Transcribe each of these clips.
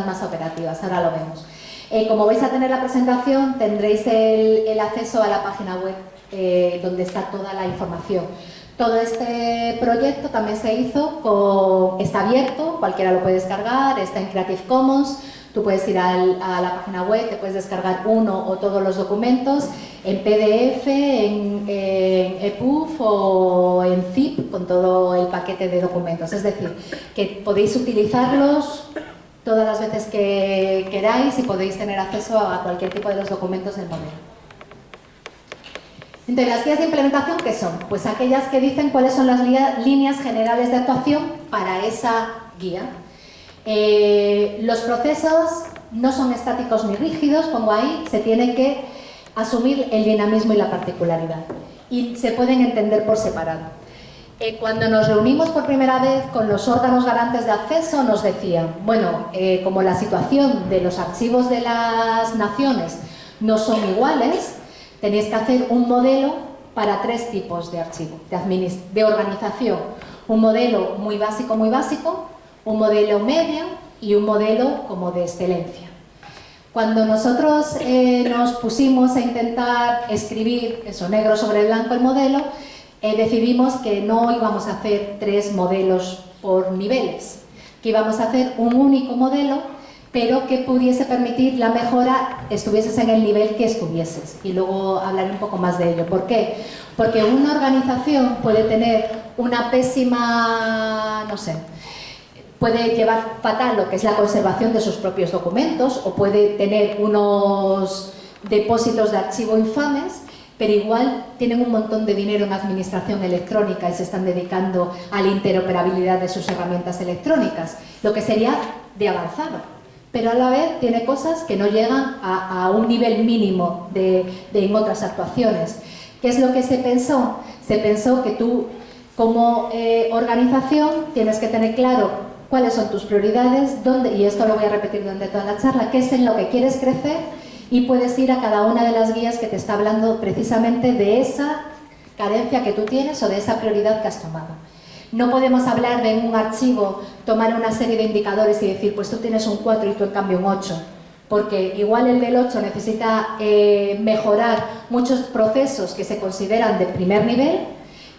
pongan más operativas, ahora lo vemos. Como vais a tener la presentación, tendréis el acceso a la página web donde está toda la información. Todo este proyecto también se hizo, está abierto, cualquiera lo puede descargar, está en Creative Commons. Tú puedes ir a la página web, te puedes descargar uno o todos los documentos en PDF, en EPUB o en zip con todo el paquete de documentos. Es decir, que podéis utilizarlos todas las veces que queráis y podéis tener acceso a cualquier tipo de los documentos del modelo. Entonces, las guías de implementación, ¿qué son? Pues aquellas que dicen cuáles son las líneas generales de actuación para esa guía. Los procesos no son estáticos ni rígidos, pongo ahí, se tiene que asumir el dinamismo y la particularidad y se pueden entender por separado. Cuando nos reunimos por primera vez con los órganos garantes de acceso nos decían, bueno, como la situación de los archivos de las naciones no son iguales, tenéis que hacer un modelo para 3 tipos de archivo, de organización. Un modelo muy básico, un modelo medio y un modelo como de excelencia. Cuando nosotros nos pusimos a intentar escribir eso negro sobre blanco el modelo, decidimos que no íbamos a hacer 3 modelos por niveles, que íbamos a hacer un único modelo, pero que pudiese permitir la mejora, estuvieses en el nivel que estuvieses. Y luego hablaré un poco más de ello. ¿Por qué? Porque una organización puede tener una pésima, no sé, puede llevar fatal lo que es la conservación de sus propios documentos o puede tener unos depósitos de archivo infames, pero igual tienen un montón de dinero en administración electrónica y se están dedicando a la interoperabilidad de sus herramientas electrónicas, lo que sería de avanzado. Pero a la vez tiene cosas que no llegan a un nivel mínimo en otras actuaciones. ¿Qué es lo que se pensó? Se pensó que tú, como organización, tienes que tener claro cuáles son tus prioridades, dónde, y esto lo voy a repetir durante toda la charla, qué es en lo que quieres crecer, y puedes ir a cada una de las guías que te está hablando precisamente de esa carencia que tú tienes o de esa prioridad que has tomado. No podemos hablar de un archivo, tomar una serie de indicadores y decir, pues tú tienes un 4 y tú en cambio un 8, porque igual el del 8 necesita mejorar muchos procesos que se consideran de primer nivel,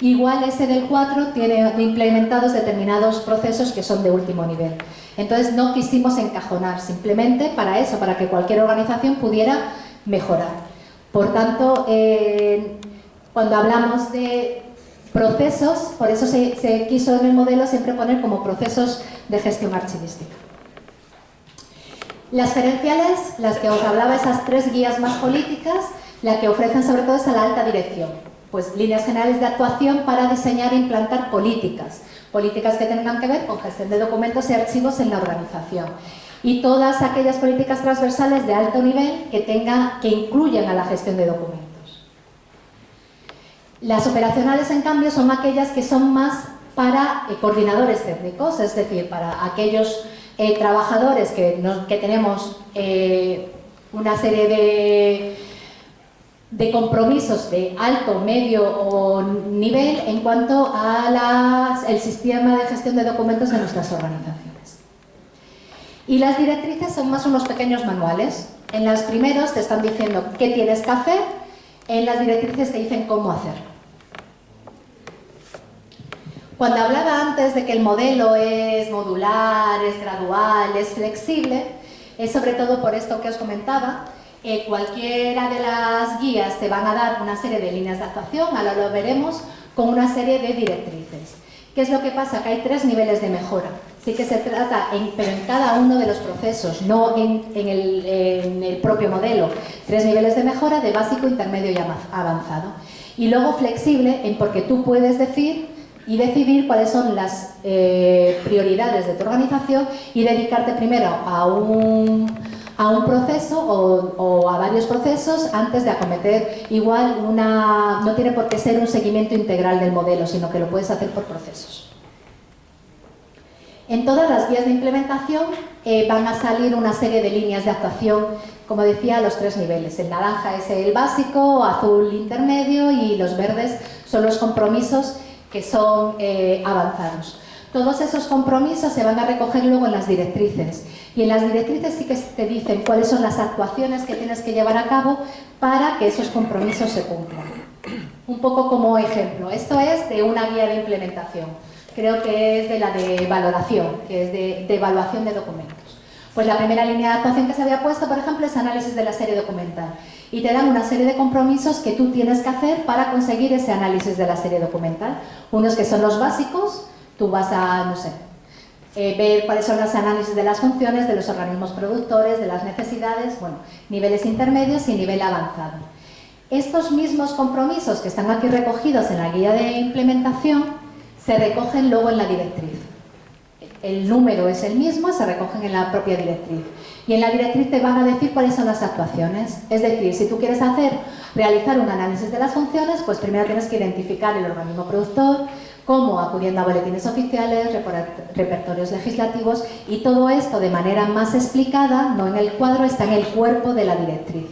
igual ese del 4 tiene implementados determinados procesos que son de último nivel. Entonces no quisimos encajonar, simplemente para eso, para que cualquier organización pudiera mejorar. Por tanto, cuando hablamos de procesos, por eso se quiso en el modelo siempre poner como procesos de gestión archivística. Las gerenciales, las que os hablaba, esas 3 guías más políticas, la que ofrecen sobre todo es a la alta dirección, pues líneas generales de actuación para diseñar e implantar políticas que tengan que ver con gestión de documentos y archivos en la organización. Y todas aquellas políticas transversales de alto nivel que incluyan a la gestión de documentos. Las operacionales, en cambio, son aquellas que son más para coordinadores técnicos, es decir, para aquellos trabajadores que tenemos una serie de compromisos de alto, medio o nivel en cuanto a el sistema de gestión de documentos de nuestras organizaciones. Y las directrices son más unos pequeños manuales. En los primeros te están diciendo qué tienes que hacer, en las directrices te dicen cómo hacerlo. Cuando hablaba antes de que el modelo es modular, es gradual, es flexible, es sobre todo por esto que os comentaba. Cualquiera de las guías te van a dar una serie de líneas de actuación, ahora lo veremos, con una serie de directrices. ¿Qué es lo que pasa? Que hay 3 niveles de mejora. Sí que se trata, pero en cada uno de los procesos, no en el propio modelo. 3 niveles de mejora, de básico, intermedio y avanzado. Y luego flexible, porque tú puedes decir y decidir cuáles son las prioridades de tu organización y dedicarte primero a un proceso o a varios procesos antes de acometer igual no tiene por qué ser un seguimiento integral del modelo, sino que lo puedes hacer por procesos. En todas las guías de implementación van a salir una serie de líneas de actuación, como decía, a los 3 niveles. El naranja es el básico, azul intermedio y los verdes son los compromisos que son avanzados. Todos esos compromisos se van a recoger luego en las directrices, Y en las directrices sí que te dicen cuáles son las actuaciones que tienes que llevar a cabo para que esos compromisos se cumplan. Un poco como ejemplo, esto es de una guía de implementación, creo que es de la de valoración, que es de evaluación de documentos. Pues la primera línea de actuación que se había puesto, por ejemplo, es análisis de la serie documental. Y te dan una serie de compromisos que tú tienes que hacer para conseguir ese análisis de la serie documental. Unos que son los básicos, tú vas a, no sé, ver cuáles son los análisis de las funciones, de los organismos productores, de las necesidades, bueno, niveles intermedios y nivel avanzado. Estos mismos compromisos que están aquí recogidos en la guía de implementación se recogen luego en la directriz. El número es el mismo, se recogen en la propia directriz. Y en la directriz te van a decir cuáles son las actuaciones. Es decir, si tú quieres realizar un análisis de las funciones, pues primero tienes que identificar el organismo productor, cómo acudiendo a boletines oficiales, repertorios legislativos, y todo esto de manera más explicada, no en el cuadro, está en el cuerpo de la directriz.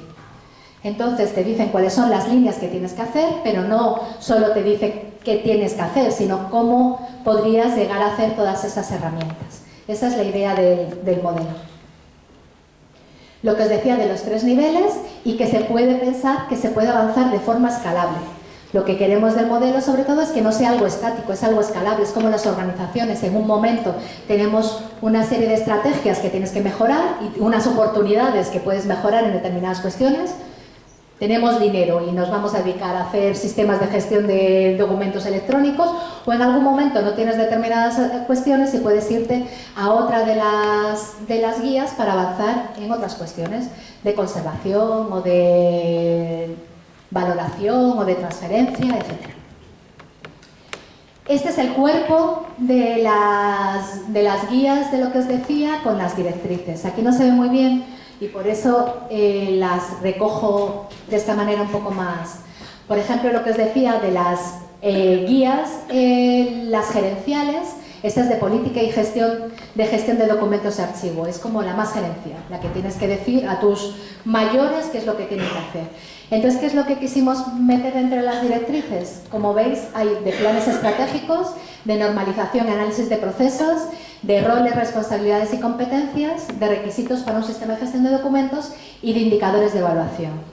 Entonces te dicen cuáles son las líneas que tienes que hacer, pero no solo te dicen qué tienes que hacer, sino cómo podrías llegar a hacer todas esas herramientas. Esa es la idea del modelo. Lo que os decía de los 3 niveles y que se puede pensar que se puede avanzar de forma escalable. Lo que queremos del modelo sobre todo es que no sea algo estático, es algo escalable, es como las organizaciones. En un momento tenemos una serie de estrategias que tienes que mejorar y unas oportunidades que puedes mejorar en determinadas cuestiones. Tenemos dinero y nos vamos a dedicar a hacer sistemas de gestión de documentos electrónicos, o en algún momento no tienes determinadas cuestiones y puedes irte a otra de las guías para avanzar en otras cuestiones de conservación o de valoración o de transferencia, etc. Este es el cuerpo de las guías de lo que os decía con las directrices. Aquí no se ve muy bien y por eso las recojo de esta manera un poco más. Por ejemplo, lo que os decía de las guías, las gerenciales, esta es de política y gestión de documentos y archivo, es como la más gerencial, la que tienes que decir a tus mayores qué es lo que tienen que hacer. Entonces, ¿qué es lo que quisimos meter entre las directrices? Como veis, hay de planes estratégicos, de normalización y análisis de procesos, de roles, responsabilidades y competencias, de requisitos para un sistema de gestión de documentos y de indicadores de evaluación.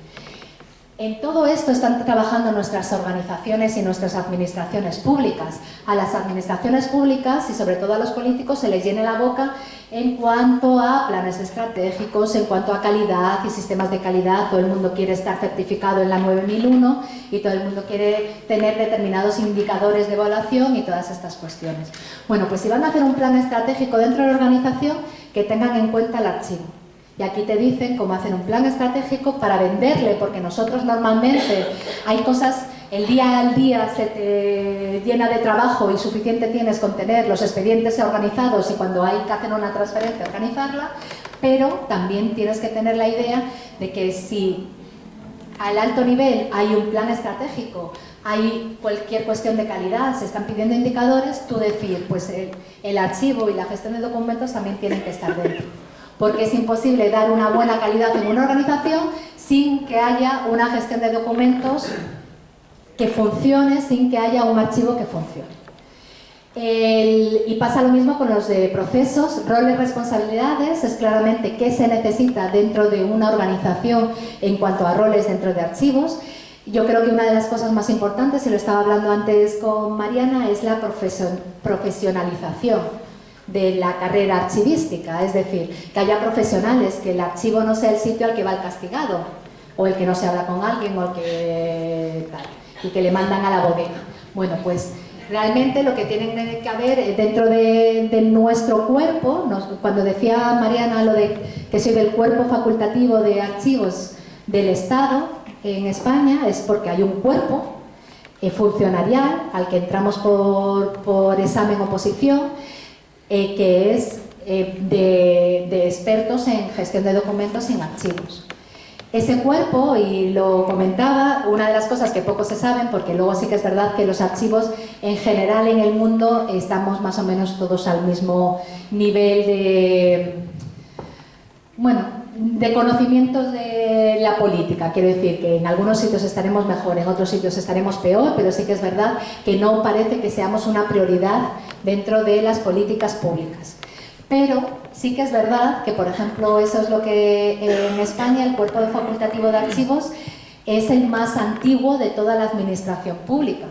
En todo esto están trabajando nuestras organizaciones y nuestras administraciones públicas. A las administraciones públicas y sobre todo a los políticos se les llena la boca en cuanto a planes estratégicos, en cuanto a calidad y sistemas de calidad. Todo el mundo quiere estar certificado en la 9001 y todo el mundo quiere tener determinados indicadores de evaluación y todas estas cuestiones. Bueno, pues si van a hacer un plan estratégico dentro de la organización, que tengan en cuenta el archivo. Y aquí te dicen cómo hacer un plan estratégico para venderle, porque nosotros normalmente hay cosas, el día al día se te llena de trabajo y suficiente tienes con tener los expedientes organizados y cuando hay que hacer una transferencia organizarla, pero también tienes que tener la idea de que si al alto nivel hay un plan estratégico, hay cualquier cuestión de calidad, se están pidiendo indicadores, tú decir, pues el archivo y la gestión de documentos también tienen que estar dentro. Porque es imposible dar una buena calidad en una organización sin que haya una gestión de documentos que funcione, sin que haya un archivo que funcione. Y pasa lo mismo con los de procesos, roles, responsabilidades, es claramente qué se necesita dentro de una organización en cuanto a roles dentro de archivos. Yo creo que una de las cosas más importantes, y lo estaba hablando antes con Mariana, es la profesionalización de la carrera archivística, es decir, que haya profesionales, que el archivo no sea el sitio al que va el castigado, o el que no se habla con alguien, o el que tal, y que le mandan a la bodega. Bueno, pues realmente lo que tiene que haber dentro de nuestro cuerpo, cuando decía Mariana lo de que soy del cuerpo facultativo de archivos del Estado en España, es porque hay un cuerpo funcionarial al que entramos por examen oposición, que es de expertos en gestión de documentos y en archivos. Ese cuerpo, y lo comentaba, una de las cosas que poco se saben, porque luego sí que es verdad que los archivos en general en el mundo estamos más o menos todos al mismo nivel de conocimientos de la política. Quiero decir que en algunos sitios estaremos mejor, en otros sitios estaremos peor, pero sí que es verdad que no parece que seamos una prioridad dentro de las políticas públicas. Pero sí que es verdad que, por ejemplo, eso es lo que en España el cuerpo facultativo de archivos es el más antiguo de toda la administración pública,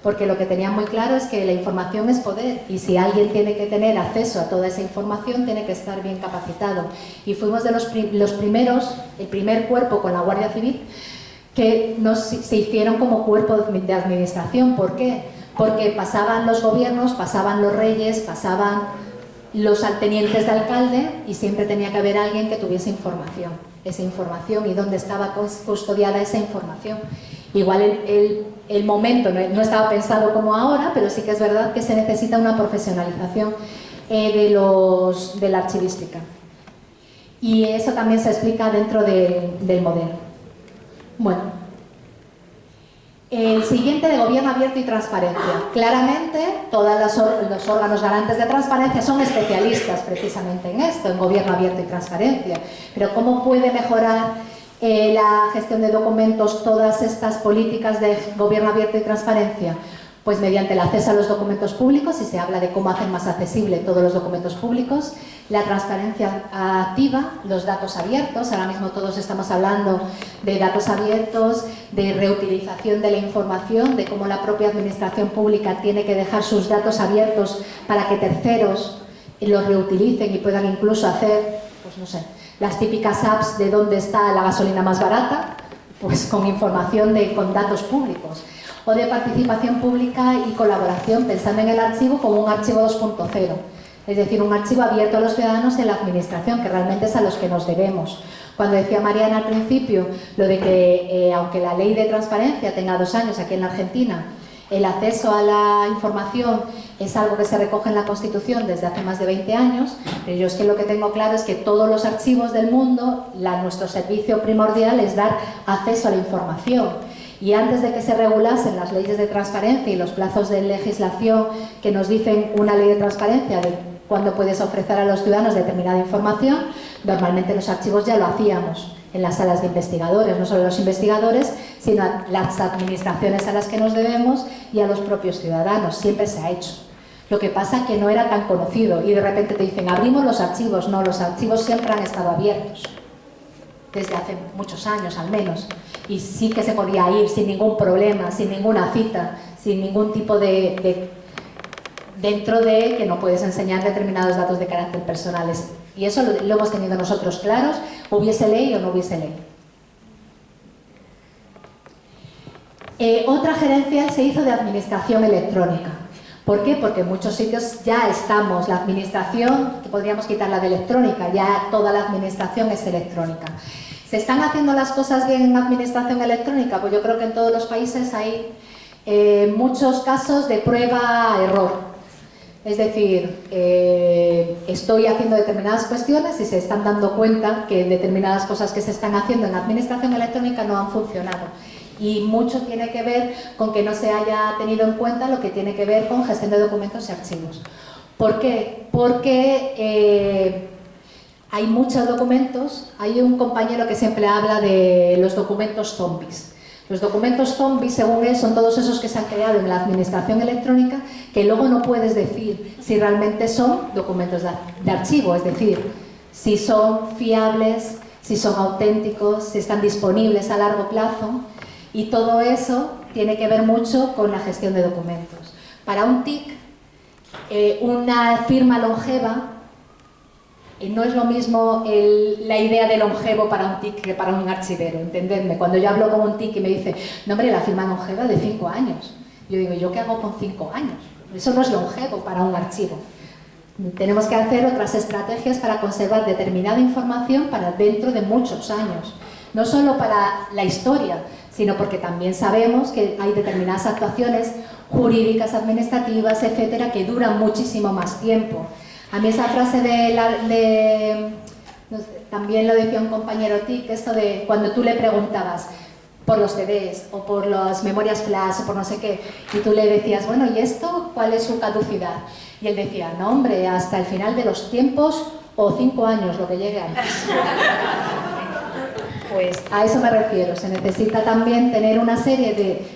porque lo que tenían muy claro es que la información es poder y si alguien tiene que tener acceso a toda esa información tiene que estar bien capacitado. Y fuimos de los primeros, el primer cuerpo con la Guardia Civil que se hicieron como cuerpo de administración. ¿Por qué? Porque pasaban los gobiernos, pasaban los reyes, pasaban los tenientes de alcalde y siempre tenía que haber alguien que tuviese información, esa información y dónde estaba custodiada esa información. Igual el momento no estaba pensado como ahora, pero sí que es verdad que se necesita una profesionalización de la archivística. Y eso también se explica dentro del modelo. Bueno, el siguiente de gobierno abierto y transparencia. Claramente, todos los órganos garantes de transparencia son especialistas precisamente en esto, en gobierno abierto y transparencia. Pero ¿cómo puede mejorar la gestión de documentos todas estas políticas de gobierno abierto y transparencia? Pues mediante el acceso a los documentos públicos, y se habla de cómo hacer más accesible todos los documentos públicos, la transparencia activa, los datos abiertos. Ahora mismo todos estamos hablando de datos abiertos, de reutilización de la información, de cómo la propia administración pública tiene que dejar sus datos abiertos para que terceros los reutilicen y puedan incluso hacer, pues no sé, las típicas apps de dónde está la gasolina más barata, pues con información con datos públicos. O de participación pública y colaboración, pensando en el archivo como un archivo 2.0, es decir, un archivo abierto a los ciudadanos en la administración, que realmente es a los que nos debemos. Cuando decía Mariana al principio lo de que, aunque la ley de transparencia tenga 2 años aquí en la Argentina, el acceso a la información es algo que se recoge en la Constitución desde hace más de 20 años, pero yo es que lo que tengo claro es que todos los archivos del mundo, nuestro servicio primordial es dar acceso a la información. Y antes de que se regulasen las leyes de transparencia y los plazos de legislación que nos dicen una ley de transparencia de cuándo puedes ofrecer a los ciudadanos determinada información, normalmente los archivos ya lo hacíamos en las salas de investigadores, no solo los investigadores, sino a las administraciones a las que nos debemos y a los propios ciudadanos. Siempre se ha hecho. Lo que pasa es que no era tan conocido y de repente te dicen, abrimos los archivos. No, los archivos siempre han estado abiertos, desde hace muchos años al menos. Y sí que se podía ir sin ningún problema, sin ninguna cita, sin ningún tipo dentro de que no puedes enseñar determinados datos de carácter personales. Y eso lo hemos tenido nosotros claros, hubiese ley o no hubiese ley. Otra gerencia se hizo de administración electrónica. ¿Por qué? Porque en muchos sitios ya estamos, la administración, que podríamos quitarla de electrónica, ya toda la administración es electrónica. ¿Se están haciendo las cosas bien en administración electrónica? Pues yo creo que en todos los países hay muchos casos de prueba-error. Es decir, estoy haciendo determinadas cuestiones y se están dando cuenta que determinadas cosas que se están haciendo en la administración electrónica no han funcionado. Y mucho tiene que ver con que no se haya tenido en cuenta lo que tiene que ver con gestión de documentos y archivos. ¿Por qué? Porque hay muchos documentos. Hay un compañero que siempre habla de los documentos zombies. Los documentos zombies, según él, son todos esos que se han creado en la administración electrónica que luego no puedes decir si realmente son documentos de archivo, es decir, si son fiables, si son auténticos, si están disponibles a largo plazo. Y todo eso tiene que ver mucho con la gestión de documentos. Para un TIC, una firma longeva, no es lo mismo la idea de longevo para un TIC que para un archivero, entendedme. Cuando yo hablo con un TIC y me dice, no hombre, la firma longeva de 5 años. Yo digo, ¿yo qué hago con 5 años? Eso no es longevo para un archivo. Tenemos que hacer otras estrategias para conservar determinada información para dentro de muchos años. No solo para la historia, sino porque también sabemos que hay determinadas actuaciones jurídicas, administrativas, etcétera, que duran muchísimo más tiempo. A mí esa frase también lo decía un compañero TIC, esto de cuando tú le preguntabas por los CDs o por las memorias flash o por no sé qué, y tú le decías, bueno, ¿y esto cuál es su caducidad? Y él decía, no hombre, hasta el final de los tiempos o 5 años, lo que llegue antes. Pues a eso me refiero, se necesita también tener una serie de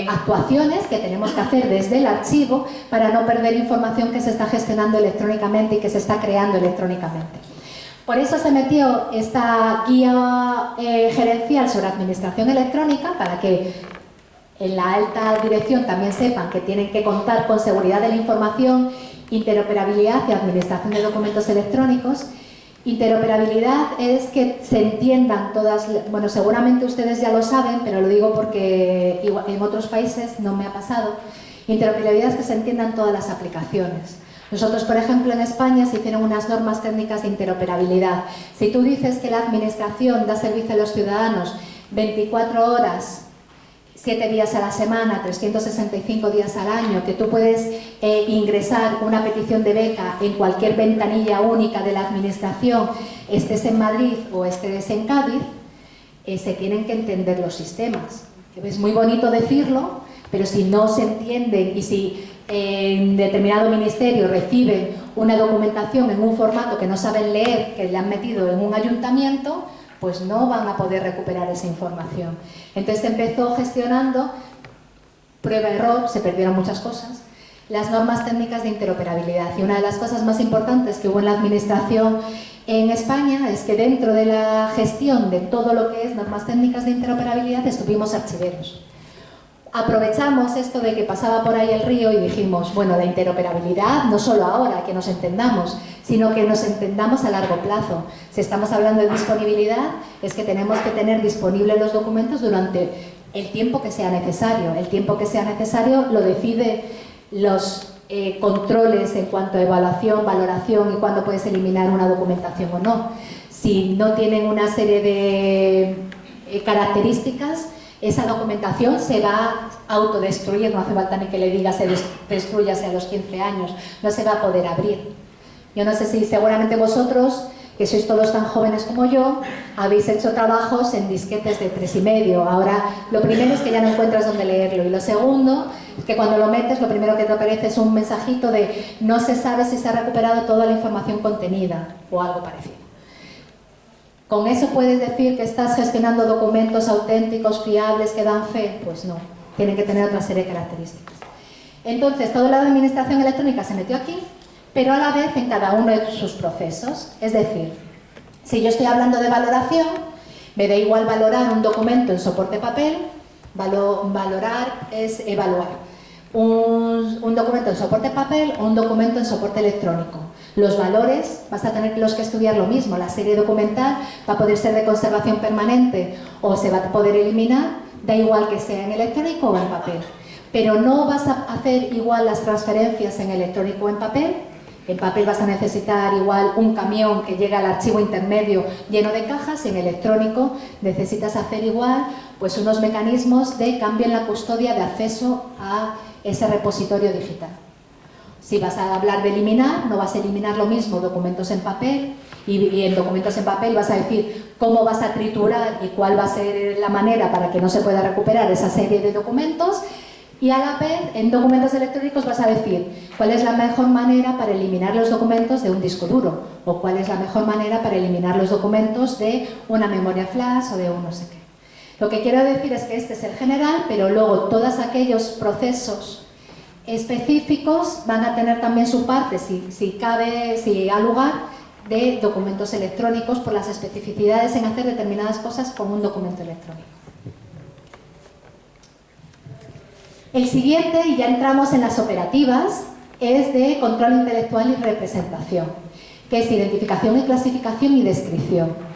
actuaciones que tenemos que hacer desde el archivo para no perder información que se está gestionando electrónicamente y que se está creando electrónicamente. Por eso se metió esta guía gerencial sobre administración electrónica, para que en la alta dirección también sepan que tienen que contar con seguridad de la información, interoperabilidad y administración de documentos electrónicos. Interoperabilidad es que se entiendan todas, bueno, seguramente ustedes ya lo saben, pero lo digo porque en otros países no me ha pasado. Interoperabilidad es que se entiendan todas las aplicaciones. Nosotros, por ejemplo, en España se hicieron unas normas técnicas de interoperabilidad. Si tú dices que la administración da servicio a los ciudadanos 24 horas, 7 días a la semana, 365 días al año, que tú puedes ingresar una petición de beca en cualquier ventanilla única de la administración, estés en Madrid o estés en Cádiz, se tienen que entender los sistemas. Es muy bonito decirlo, pero si no se entienden y si en determinado ministerio reciben una documentación en un formato que no saben leer, que le han metido en un ayuntamiento, pues no van a poder recuperar esa información. Entonces se empezó gestionando, prueba-error, se perdieron muchas cosas, las normas técnicas de interoperabilidad. Y una de las cosas más importantes que hubo en la administración en España es que dentro de la gestión de todo lo que es normas técnicas de interoperabilidad estuvimos archiveros. Aprovechamos esto de que pasaba por ahí el río y dijimos, bueno, la interoperabilidad no solo ahora, que nos entendamos, sino que nos entendamos a largo plazo. Si estamos hablando de disponibilidad, es que tenemos que tener disponibles los documentos durante el tiempo que sea necesario. El tiempo que sea necesario lo decide los controles en cuanto a evaluación, valoración y cuándo puedes eliminar una documentación o no. Si no tienen una serie de características, esa documentación se va a autodestruir, no hace falta ni que le diga se destruyase a los 15 años, no se va a poder abrir. Yo no sé si seguramente vosotros, que sois todos tan jóvenes como yo, habéis hecho trabajos en disquetes de 3,5. Ahora, lo primero es que ya no encuentras dónde leerlo, y lo segundo es que cuando lo metes, lo primero que te aparece es un mensajito de no se sabe si se ha recuperado toda la información contenida o algo parecido. ¿Con eso puedes decir que estás gestionando documentos auténticos, fiables, que dan fe? Pues no, tienen que tener otra serie de características. Entonces, toda la administración electrónica se metió aquí, pero a la vez en cada uno de sus procesos. Es decir, si yo estoy hablando de valoración, me da igual valorar un documento en soporte papel, valorar es evaluar. Un documento en soporte papel o un documento en soporte electrónico. Los valores, vas a tener que estudiar lo mismo. La serie documental va a poder ser de conservación permanente o se va a poder eliminar, da igual que sea en electrónico o en papel. Pero no vas a hacer igual las transferencias en electrónico o en papel. En papel vas a necesitar igual un camión que llegue al archivo intermedio lleno de cajas, y en electrónico necesitas hacer igual pues unos mecanismos de cambio en la custodia de acceso a ese repositorio digital. Si vas a hablar de eliminar, no vas a eliminar lo mismo documentos en papel, y en documentos en papel vas a decir cómo vas a triturar y cuál va a ser la manera para que no se pueda recuperar esa serie de documentos, y a la vez en documentos electrónicos vas a decir cuál es la mejor manera para eliminar los documentos de un disco duro, o cuál es la mejor manera para eliminar los documentos de una memoria flash o de un no sé qué. Lo que quiero decir es que este es el general, pero luego todos aquellos procesos específicos van a tener también su parte, si ha lugar, de documentos electrónicos por las especificidades en hacer determinadas cosas con un documento electrónico. El siguiente, y ya entramos en las operativas, es de control intelectual y representación, que es identificación y clasificación y descripción.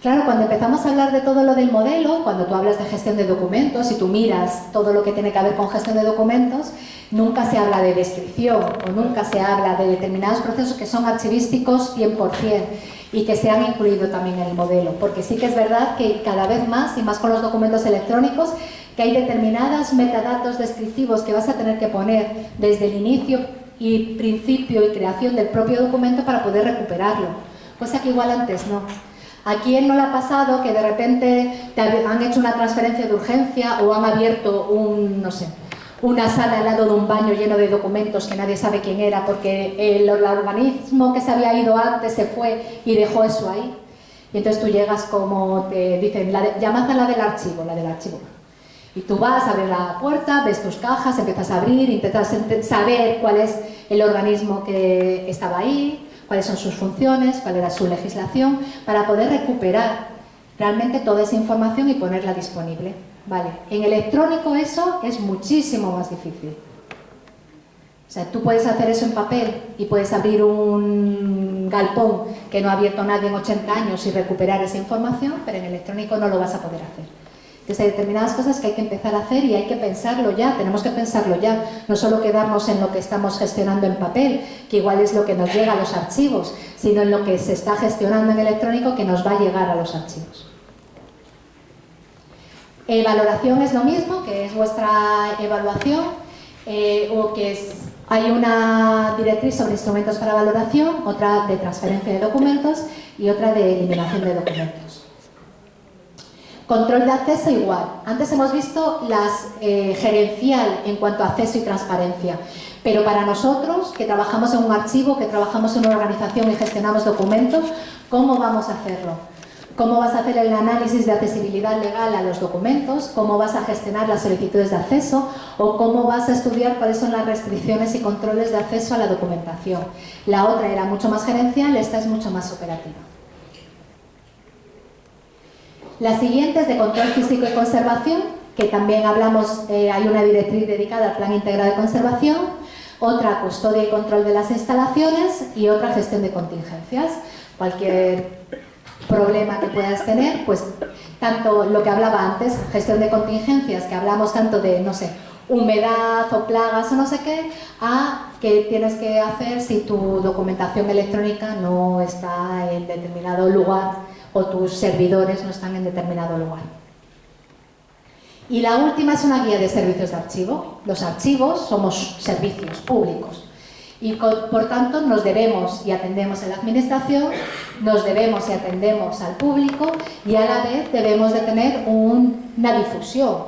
Claro, cuando empezamos a hablar de todo lo del modelo, cuando tú hablas de gestión de documentos y tú miras todo lo que tiene que ver con gestión de documentos, nunca se habla de descripción o nunca se habla de determinados procesos que son archivísticos 100% y que se han incluido también en el modelo, porque sí que es verdad que cada vez más, y más con los documentos electrónicos, que hay determinados metadatos descriptivos que vas a tener que poner desde el inicio y principio y creación del propio documento para poder recuperarlo, cosa que igual antes no. ¿A quién no le ha pasado que de repente te han hecho una transferencia de urgencia o han abierto una sala al lado de un baño lleno de documentos que nadie sabe quién era porque el organismo que se había ido antes se fue y dejó eso ahí? Y entonces tú llegas, como te dicen, llamad a la del archivo. Y tú vas, abres la puerta, ves tus cajas, empiezas a abrir, intentas saber cuál es el organismo que estaba ahí, cuáles son sus funciones, cuál era su legislación, para poder recuperar realmente toda esa información y ponerla disponible. Vale. En electrónico eso es muchísimo más difícil. O sea, tú puedes hacer eso en papel y puedes abrir un galpón que no ha abierto nadie en 80 años y recuperar esa información, pero en electrónico no lo vas a poder hacer. Entonces hay determinadas cosas que hay que empezar a hacer y hay que pensarlo ya, tenemos que pensarlo ya, no solo quedarnos en lo que estamos gestionando en papel, que igual es lo que nos llega a los archivos, sino en lo que se está gestionando en electrónico que nos va a llegar a los archivos. Valoración es lo mismo, que es vuestra evaluación, o que es... Hay una directriz sobre instrumentos para valoración, otra de transferencia de documentos y otra de eliminación de documentos. Control de acceso igual. Antes hemos visto las gerencial en cuanto a acceso y transparencia, pero para nosotros, que trabajamos en un archivo, que trabajamos en una organización y gestionamos documentos, ¿cómo vamos a hacerlo? ¿Cómo vas a hacer el análisis de accesibilidad legal a los documentos? ¿Cómo vas a gestionar las solicitudes de acceso? ¿O cómo vas a estudiar cuáles son las restricciones y controles de acceso a la documentación? La otra era mucho más gerencial, esta es mucho más operativa. La siguiente es de control físico y conservación, que también hablamos, hay una directriz dedicada al Plan Integral de Conservación, otra custodia y control de las instalaciones y otra gestión de contingencias. Cualquier problema que puedas tener, pues tanto lo que hablaba antes, gestión de contingencias, que hablamos tanto de, no sé, humedad o plagas o no sé qué, a qué tienes que hacer si tu documentación electrónica no está en determinado lugar o tus servidores no están en determinado lugar. Y la última es una guía de servicios de archivo. Los archivos somos servicios públicos. Y por tanto nos debemos y atendemos a la administración, nos debemos y atendemos al público y a la vez debemos de tener una difusión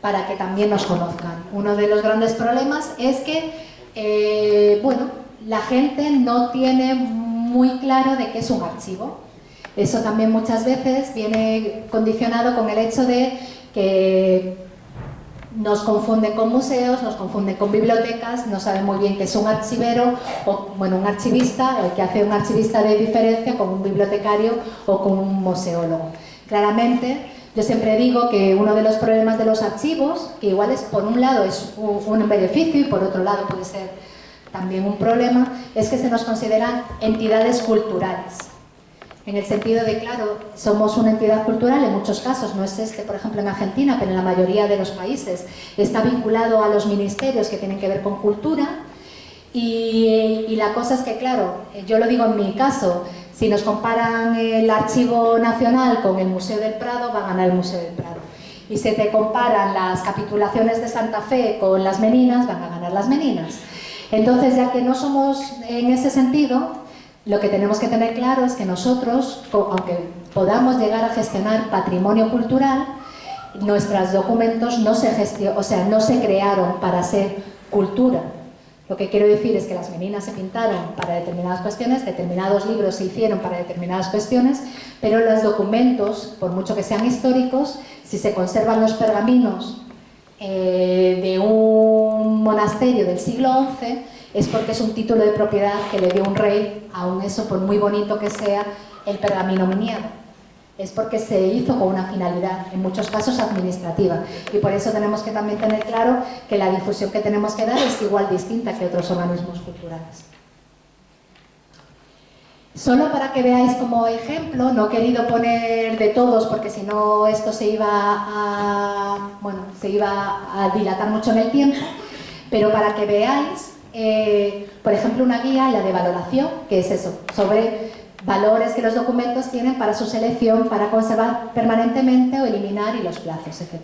para que también nos conozcan. Uno de los grandes problemas es que bueno, la gente no tiene muy claro de qué es un archivo. Eso también muchas veces viene condicionado con el hecho de que nos confunden con museos, nos confunden con bibliotecas, no saben muy bien qué es un archivero, o bueno, un archivista, el que hace un archivista de diferencia con un bibliotecario o con un museólogo. Claramente, yo siempre digo que uno de los problemas de los archivos, que igual es por un lado es un beneficio y por otro lado puede ser también un problema, es que se nos consideran entidades culturales. En el sentido de, claro, somos una entidad cultural, en muchos casos, no es por ejemplo en Argentina, pero en la mayoría de los países está vinculado a los ministerios que tienen que ver con cultura y la cosa es que, claro, yo lo digo en mi caso, si nos comparan el Archivo Nacional con el Museo del Prado, va a ganar el Museo del Prado. Y si te comparan las capitulaciones de Santa Fe con las Meninas, van a ganar las Meninas. Entonces, ya que no somos en ese sentido, lo que tenemos que tener claro es que nosotros, aunque podamos llegar a gestionar patrimonio cultural, nuestros documentos no se crearon para ser cultura. Lo que quiero decir es que las Meninas se pintaron para determinadas cuestiones, determinados libros se hicieron para determinadas cuestiones, pero los documentos, por mucho que sean históricos, si se conservan los pergaminos de un monasterio del siglo XI, es porque es un título de propiedad que le dio un rey, aun eso, por muy bonito que sea, el pergamino miniado. Es porque se hizo con una finalidad, en muchos casos administrativa. Y por eso tenemos que también tener claro que la difusión que tenemos que dar es igual distinta que otros organismos culturales. Solo para que veáis como ejemplo, no he querido poner de todos porque si no esto se iba a dilatar mucho en el tiempo, pero para que veáis, por ejemplo, una guía, la de valoración, que es eso, sobre valores que los documentos tienen para su selección, para conservar permanentemente o eliminar y los plazos, etc.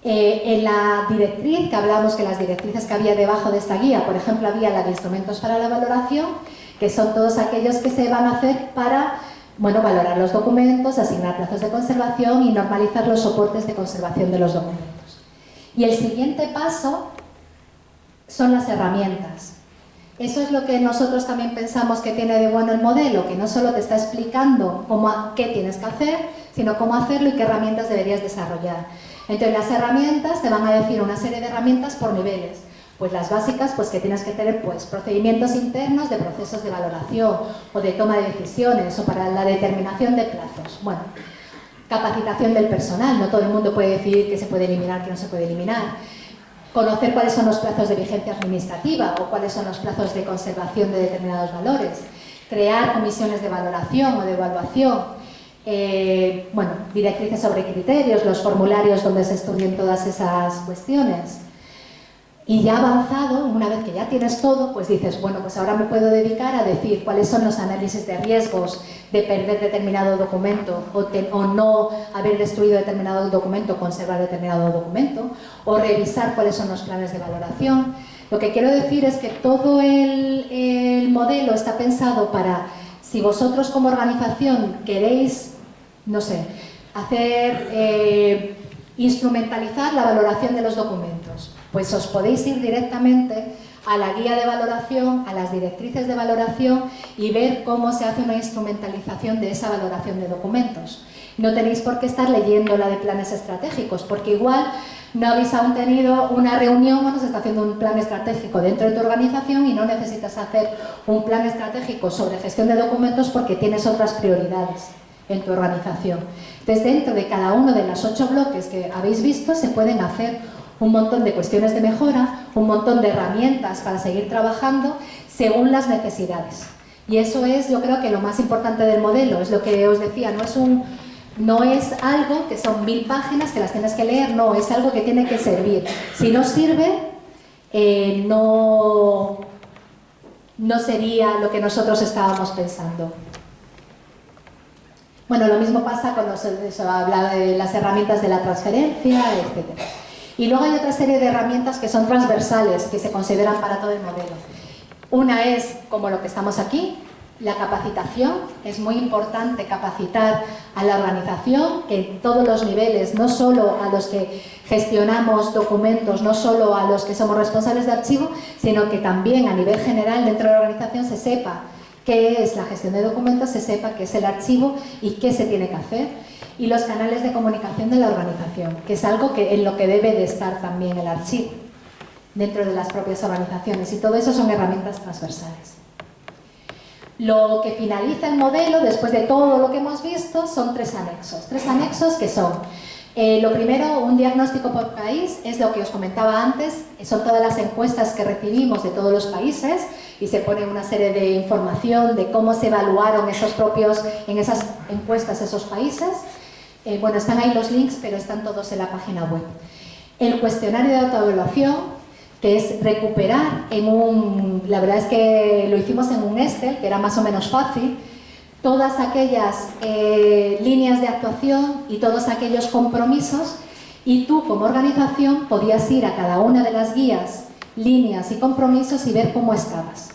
En la directriz, que hablamos que las directrices que había debajo de esta guía, por ejemplo, había la de instrumentos para la valoración, que son todos aquellos que se van a hacer para, bueno, valorar los documentos, asignar plazos de conservación y normalizar los soportes de conservación de los documentos. Y el siguiente paso son las herramientas. Eso es lo que nosotros también pensamos que tiene de bueno el modelo, que no solo te está explicando qué tienes que hacer, sino cómo hacerlo y qué herramientas deberías desarrollar. Entonces las herramientas te van a decir una serie de herramientas por niveles. Pues las básicas, pues que tienes que tener pues procedimientos internos de procesos de valoración o de toma de decisiones o para la determinación de plazos. Bueno, capacitación del personal, no todo el mundo puede decidir qué se puede eliminar, qué no se puede eliminar. Conocer cuáles son los plazos de vigencia administrativa o cuáles son los plazos de conservación de determinados valores. Crear comisiones de valoración o de evaluación. Bueno, directrices sobre criterios, los formularios donde se estudien todas esas cuestiones. Y ya avanzado, una vez que ya tienes todo, pues dices, bueno, pues ahora me puedo dedicar a decir cuáles son los análisis de riesgos de perder determinado documento o no haber destruido determinado documento, conservar determinado documento, o revisar cuáles son los planes de valoración. Lo que quiero decir es que todo el modelo está pensado para, si vosotros como organización queréis, no sé, hacer, instrumentalizar la valoración de los documentos, pues os podéis ir directamente a la guía de valoración, a las directrices de valoración y ver cómo se hace una instrumentalización de esa valoración de documentos. No tenéis por qué estar leyendo la de planes estratégicos, porque igual no habéis aún tenido una reunión o no se está haciendo un plan estratégico dentro de tu organización y no necesitas hacer un plan estratégico sobre gestión de documentos porque tienes otras prioridades en tu organización. Entonces, dentro de cada uno de los 8 bloques que habéis visto se pueden hacer un montón de cuestiones de mejora, un montón de herramientas para seguir trabajando según las necesidades. Y eso es, yo creo que lo más importante del modelo, es lo que os decía, no es algo que son 1000 páginas que las tienes que leer, no, es algo que tiene que servir. Si no sirve, no sería lo que nosotros estábamos pensando. Bueno, lo mismo pasa cuando se habla de las herramientas de la transferencia, etc. Y luego hay otra serie de herramientas que son transversales, que se consideran para todo el modelo. Una es, como lo que estamos aquí, la capacitación. Es muy importante capacitar a la organización en todos los niveles, no solo a los que gestionamos documentos, no solo a los que somos responsables de archivo, sino que también a nivel general dentro de la organización se sepa qué es la gestión de documentos, se sepa qué es el archivo y qué se tiene que hacer. Y los canales de comunicación de la organización, que es algo en lo que debe de estar también el archivo dentro de las propias organizaciones, y todo eso son herramientas transversales. Lo que finaliza el modelo, después de todo lo que hemos visto, son 3 anexos. 3 anexos que son, lo primero, un diagnóstico por país, es lo que os comentaba antes, son todas las encuestas que recibimos de todos los países y se pone una serie de información de cómo se evaluaron en esas encuestas esos países. Bueno, están ahí los links, pero están todos en la página web. El cuestionario de autoevaluación, que es recuperar la verdad es que lo hicimos en un Excel, que era más o menos fácil, todas aquellas líneas de actuación y todos aquellos compromisos, y tú como organización podías ir a cada una de las guías, líneas y compromisos y ver cómo estabas.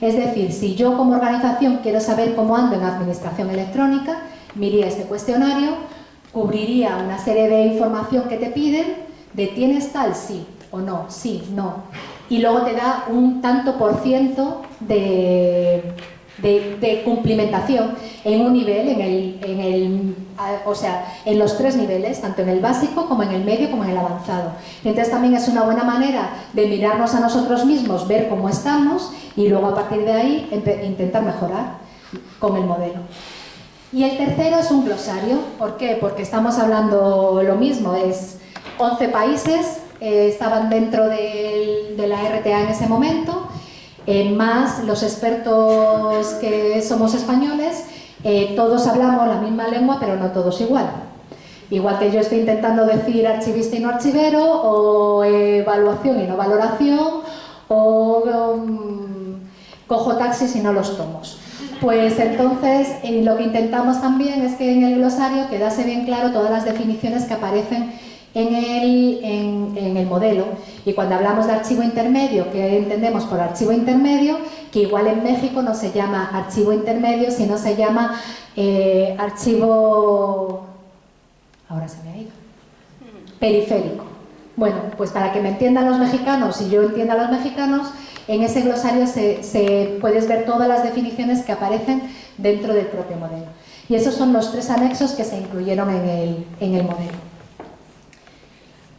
Es decir, si yo como organización quiero saber cómo ando en administración electrónica, miraría este cuestionario, cubriría una serie de información que te piden, de ¿tienes tal? Sí o no, sí, no. Y luego te da un tanto por ciento de cumplimentación en un nivel, o sea, en los 3 niveles, tanto en el básico como en el medio como en el avanzado. Entonces también es una buena manera de mirarnos a nosotros mismos, ver cómo estamos y luego a partir de ahí intentar mejorar con el modelo. Y el tercero es un glosario. ¿Por qué? Porque estamos hablando lo mismo, es 11 países, estaban dentro de la RTA en ese momento, más los expertos que somos españoles, todos hablamos la misma lengua, pero no todos igual. Igual que yo estoy intentando decir archivista y no archivero, o evaluación y no valoración, o cojo taxis y no los tomos. Pues entonces lo que intentamos también es que en el glosario quedase bien claro todas las definiciones que aparecen en el modelo. Y cuando hablamos de archivo intermedio, ¿qué entendemos por archivo intermedio? Que igual en México no se llama archivo intermedio, sino se llama archivo... ahora se me ha ido. Periférico. Bueno, pues para que me entiendan los mexicanos y yo entienda a los mexicanos, en ese glosario puedes ver todas las definiciones que aparecen dentro del propio modelo. Y esos son los 3 anexos que se incluyeron en el modelo.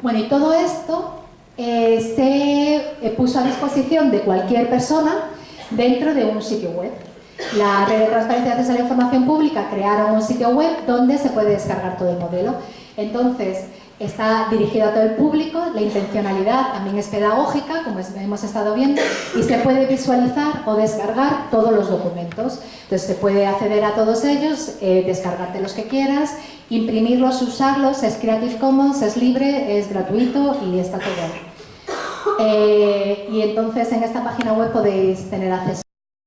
Bueno, y todo esto se puso a disposición de cualquier persona dentro de un sitio web. La Red de Transparencia y Acceso a la Información Pública crearon un sitio web donde se puede descargar todo el modelo. Entonces, está dirigido a todo el público, la intencionalidad también es pedagógica, como hemos estado viendo, y se puede visualizar o descargar todos los documentos. Entonces, se puede acceder a todos ellos, descargarte los que quieras, imprimirlos, usarlos, es Creative Commons, es libre, es gratuito y está todo. Y entonces en esta página web podéis tener acceso